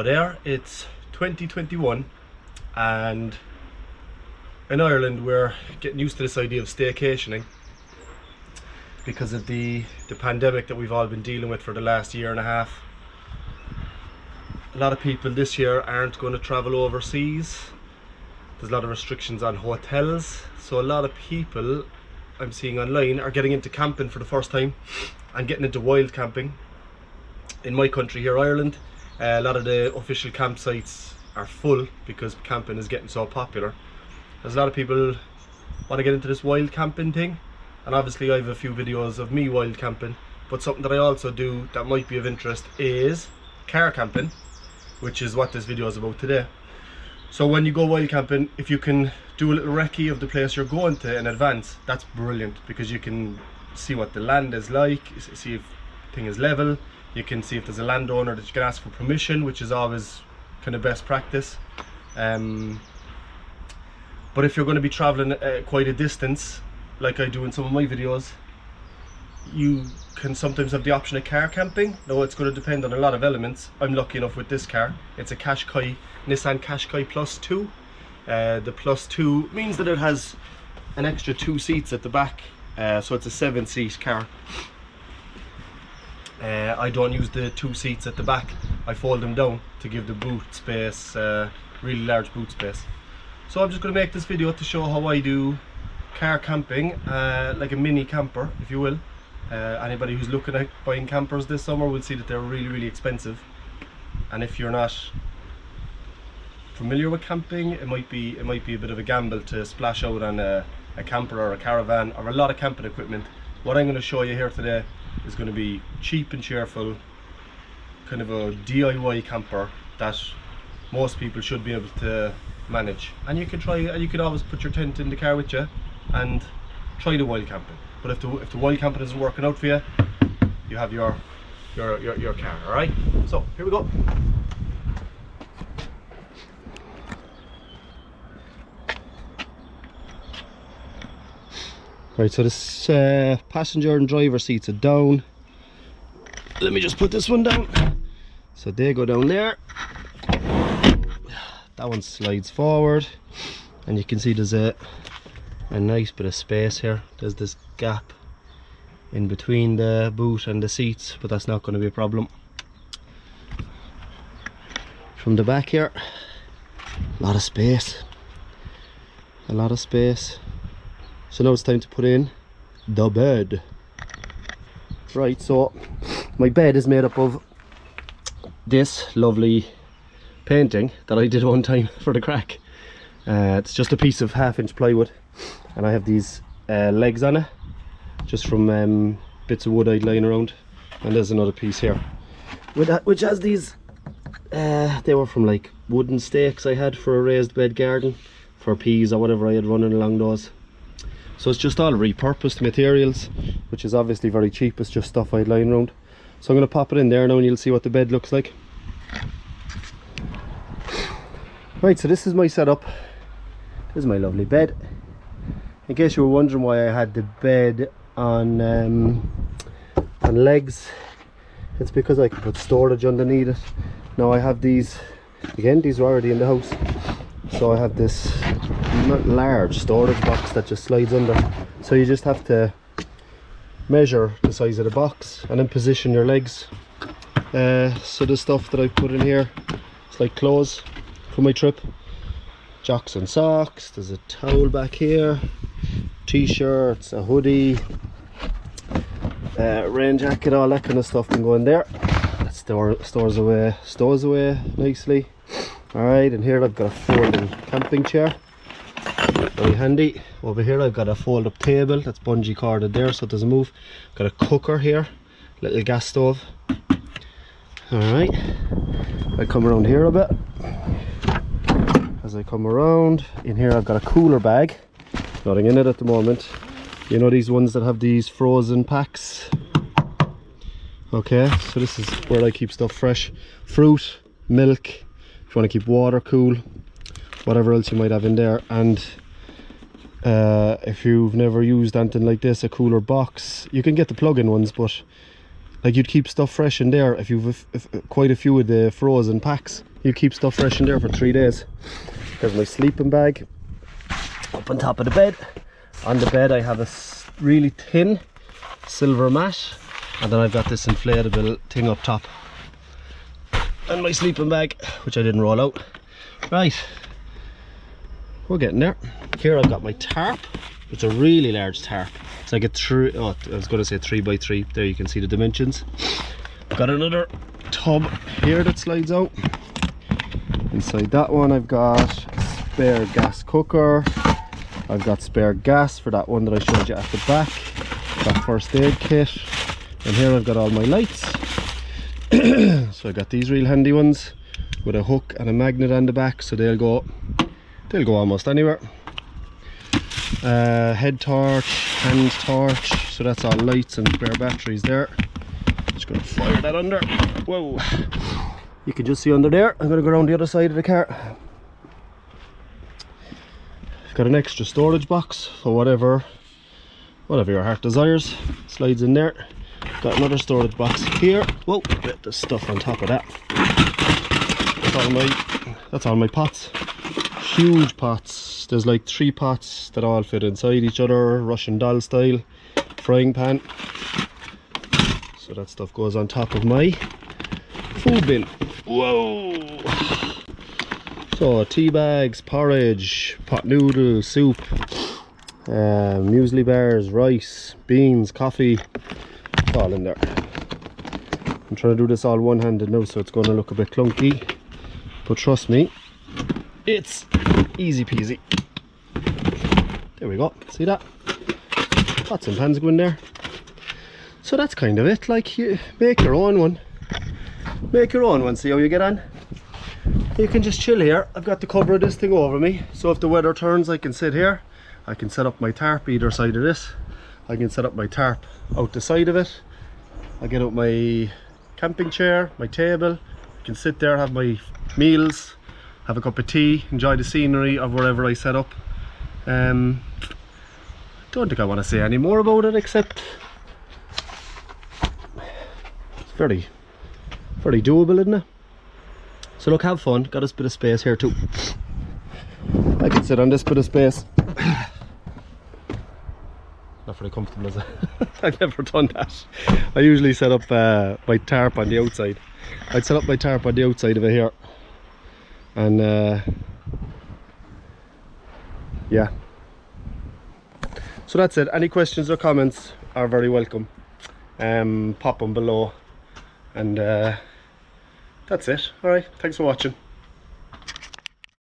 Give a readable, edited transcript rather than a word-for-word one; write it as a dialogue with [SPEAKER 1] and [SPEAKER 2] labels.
[SPEAKER 1] there, it's 2021 and in Ireland we're getting used to this idea of staycationing because of the pandemic that we've all been dealing with for the last year and a half. A lot of people this year aren't going to travel overseas. There's a lot of restrictions on hotels, so a lot of people I'm seeing online are getting into camping for the first time and getting into wild camping. In my country here, Ireland, a lot of the official campsites are full because camping is getting so popular. There's a lot of people want to get into this wild camping thing, and obviously I have a few videos of me wild camping, but something that I also do that might be of interest is car camping, which is what this video is about today. So when you go wild camping, if you can do a little recce of the place you're going to in advance, that's brilliant, because you can see what the land is like, see if the thing is level, you can see if there's a landowner that you can ask for permission, which is always kind of best practice. But if you're going to be traveling quite a distance, like I do in some of my videos, you can sometimes have the option of car camping. Now it's going to depend on a lot of elements. I'm lucky enough with this car. It's a Qashqai, Nissan Qashqai Plus 2. The Plus 2 means that it has an extra 2 seats at the back, so it's a 7-seat car. I don't use the 2 seats at the back. I fold them down to give the boot space, really large boot space. So I'm just going to make this video to show how I do car camping, like a mini camper, if you will. Anybody who's looking at buying campers this summer will see that they're really expensive, and if you're not familiar with camping, it might be a bit of a gamble to splash out on a camper or a caravan or a lot of camping equipment. What I'm going to show you here today is going to be cheap and cheerful, kind of a DIY camper that most people should be able to manage. And you can try, and you can always put your tent in the car with you and try the wild camping. But if the wild camping isn't working out for you, you have your car. All right. So here we go. Right. So this passenger and driver seats are down. Let me just put this one down. So they go down there. That one slides forward, and you can see there's a nice bit of space here. There's this gap in between the boot and the seats, but that's not going to be a problem. From the back here, a lot of space. So now it's time to put in the bed. Right, so my bed is made up of this lovely painting that I did one time for the crack. It's just a piece of 1/2-inch plywood, and I have these legs on it just from bits of wood I'd lying around, and there's another piece here which has these they were from like wooden stakes I had for a raised bed garden for peas or whatever I had running along those. So it's just all repurposed materials, which is obviously very cheap. It's just stuff I'd lying around. So I'm going to pop it in there now and you'll see what the bed looks like. Right, so this is my setup. This is my lovely bed. In case you were wondering why I had the bed on legs, it's because I can put storage underneath it. Now I have these, again, these are already in the house, so I have this large storage box that just slides under. So you just have to measure the size of the box and then position your legs. So the stuff that I put in here, it's like clothes for my trip, jocks and socks. There's a towel back here, t-shirts, a hoodie, rain jacket, all that kind of stuff can go in there. That stores away nicely. Alright, and here I've got a folding camping chair, very handy. Over here I've got a fold up table that's bungee corded there so it doesn't move. Got a cooker here, little gas stove. Alright, I come around here a bit. As I come around, in here I've got a cooler bag, nothing in it at the moment. You know these ones that have these frozen packs? Okay, so this is where I keep stuff fresh. Fruit, milk, if you want to keep water cool, whatever else you might have in there. And if you've never used anything like this, a cooler box, you can get the plug-in ones, but like you'd keep stuff fresh in there. If you've quite a few of the frozen packs, you keep stuff fresh in there for 3 days. There's my sleeping bag up on top of the bed. On the bed I have a really thin silver mat, and then I've got this inflatable thing up top, and my sleeping bag, which I didn't roll out. Right, we're getting there. Here I've got my tarp. It's a really large tarp. It's like a I was going to say 3x3. There you can see the dimensions. Got another tub here that slides out. Inside that one I've got a spare gas cooker. I've got spare gas for that one that I showed you at the back. Got first aid kit. And here I've got all my lights. So I got these real handy ones with a hook and a magnet on the back, so they'll go almost anywhere. Head torch, hand torch, so that's all lights and spare batteries there. Just gonna fire that under. Whoa, you can just see under there. I'm gonna go around the other side of the car. Got an extra storage box for whatever your heart desires. Slides in there. Got another storage box here. Whoa, bit of stuff on top of that. That's all my pots. Huge pots. There's like 3 pots that all fit inside each other, Russian doll style. Frying pan. So that stuff goes on top of my food bin. Whoa! So tea bags, porridge, pot noodles, soup, muesli bars, rice, beans, coffee. It's all in there. I'm trying to do this all one-handed now, so it's going to look a bit clunky, but trust me, it's easy peasy. There we go, see that? Pots and pans go in there. So that's kind of it. Like, you make your own one. Make your own one, see how you get on. You can just chill here. I've got the cover of this thing over me, so if the weather turns I can sit here. I can set up my tarp either side of this. I can set up my tarp out the side of it. I get out my camping chair, my table. I can sit there, have my meals, have a cup of tea, enjoy the scenery of wherever I set up. Don't think I want to say any more about it, except it's very doable, isn't it? So look, have fun. Got a bit of space here too. I can sit on this bit of space. Not very comfortable, is it? I've never done that. I usually set up my tarp on the outside. I'd set up my tarp on the outside of it here, and yeah. So that's it. Any questions or comments are very welcome. Pop them below, and that's it. All right, thanks for watching.